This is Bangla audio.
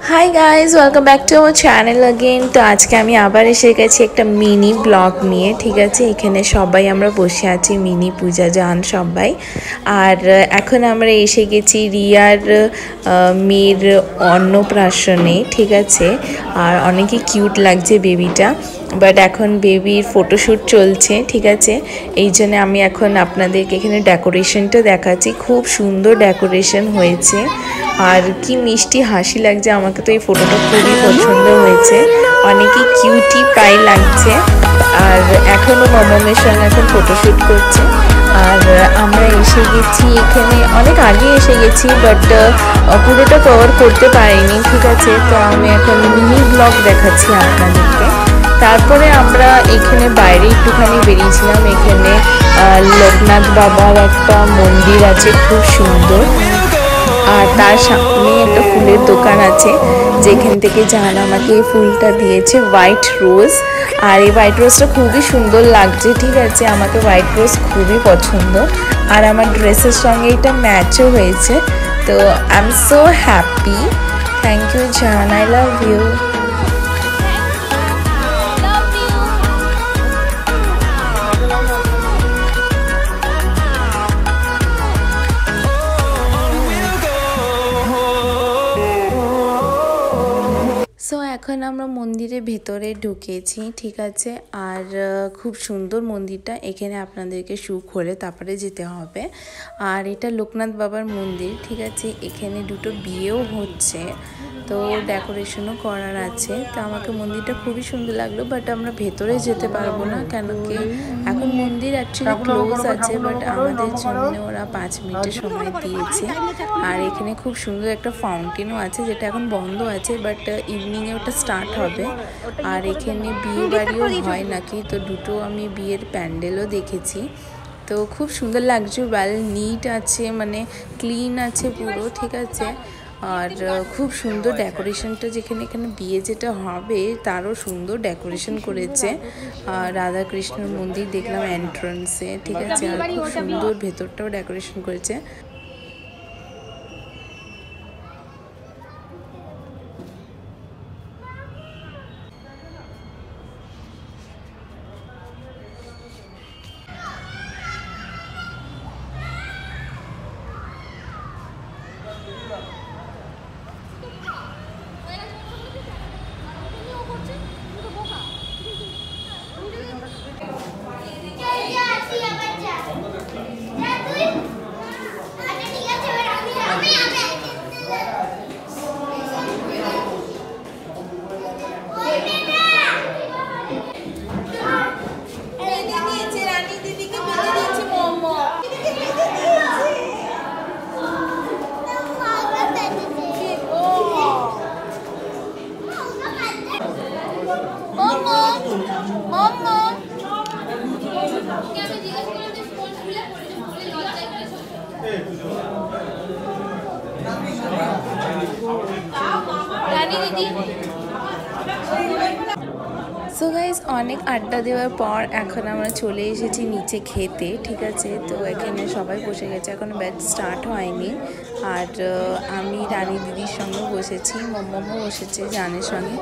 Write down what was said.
Hi guys welcome back to our channel again. तो आज के आमी आबार एसे गेছি একটা মিনি ব্লগ নিয়ে, ঠিক আছে। এখানে সবাই আমরা বসে আছি, মিনি পূজা জান সবাই। আর এখন আমরা এসে গেছি রিয়ার মেয়ের অন্নপ্রাশনে, ঠিক আছে। আর অনেকই কিউট লাগছে বেবিটা, বাট এখন বেবির ফটোশ্যুট চলছে, ঠিক আছে। এই জন্য আমি এখন আপনাদেরকে এখানে ডেকোরেশনটা দেখাচ্ছি। খুব সুন্দর ডেকোরেশন হয়েছে আর কি মিষ্টি হাসি লাগছে। আমাকে তো এই ফটোটা খুবই পছন্দ হয়েছে, অনেকই কিউটি প্রায় লাগছে। আর এখনও মমের সঙ্গে এখন ফটোশ্যুট করছে। আর আমরা এসে গেছি এখানে, অনেক আগে এসে গেছি, বাট পুরোটা কভার করতে পারিনি, ঠিক আছে। তো আমি এখন মিনি ব্লগ দেখাচ্ছি আপনাদেরকে। তারপরে আমরা এখানে বাইরে একটুখানি বেরিয়েছিলাম। এখানে লোকনাথ বাবার একটা মন্দির আছে, খুব সুন্দর। আর তার সামনে একটা ফুলের দোকান আছে, যেখান থেকে জান আমাকে এই ফুলটা দিয়েছে, হোয়াইট রোজ। আর এই হোয়াইট রোজটা খুবই সুন্দর লাগছে, ঠিক আছে। আমাকে হোয়াইট রোজ খুবই পছন্দ, আর আমার ড্রেসের সঙ্গে এটা ম্যাচও হয়েছে। তো I am so happy. Thank you জান, আই লাভ ইউ। সো এখন আমরা মন্দিরের ভেতরে ঢুকেছি, ঠিক আছে। আর খুব সুন্দর মন্দিরটা। এখানে আপনাদেরকে শু খুলে তারপরে যেতে হবে। আর এটা লোকনাথ বাবার মন্দির, ঠিক আছে। এখানে দুটো বিয়েও হচ্ছে, তো ডেকোরেশনও করার আছে। তো আমাকে মন্দিরটা খুবই সুন্দর লাগলো, বাট আমরা ভেতরে যেতে পারবো না, কেন কি এখন মন্দির অ্যাকচুয়ালি ক্লোজ আছে, বাট আমাদের জন্য ওরা 5 মিনিটের সময় দিয়েছে। আর এখানে খুব সুন্দর একটা ফাউন্টেনও আছে, যেটা এখন বন্ধ আছে, বাট ইভিনিংয়ে ওটা স্টার্ট হবে। আর এখানে বিয়ে বাড়িও হয় নাকি, তো দুটো আমি বিয়ের প্যান্ডেলও দেখেছি। তো খুব সুন্দর লাগছে, ওয়েল নিট আছে, মানে ক্লিন আছে পুরো, ঠিক আছে। আর খুব সুন্দর ডেকোরেশনটা, যেখানে এখানে বিয়ে যেটা হবে তারও সুন্দর ডেকোরেশন করেছে। রাধা কৃষ্ণর মন্দির দেখলাম এন্ট্রান্সে, ঠিক আছে। আর খুব সুন্দর ভেতরটাও ডেকোরেশন করেছে। সো গাইজ, অনেক আড্ডা দেওয়ার পর এখন আমরা চলে এসেছি নিচে খেতে, ঠিক আছে। তো এখানে সবাই বসে গেছে, এখনো ব্যাচ স্টার্ট হয়নি। আর আমি রানী দিদির সঙ্গে বসেছি, মম্মও বসেছে জানের সঙ্গে।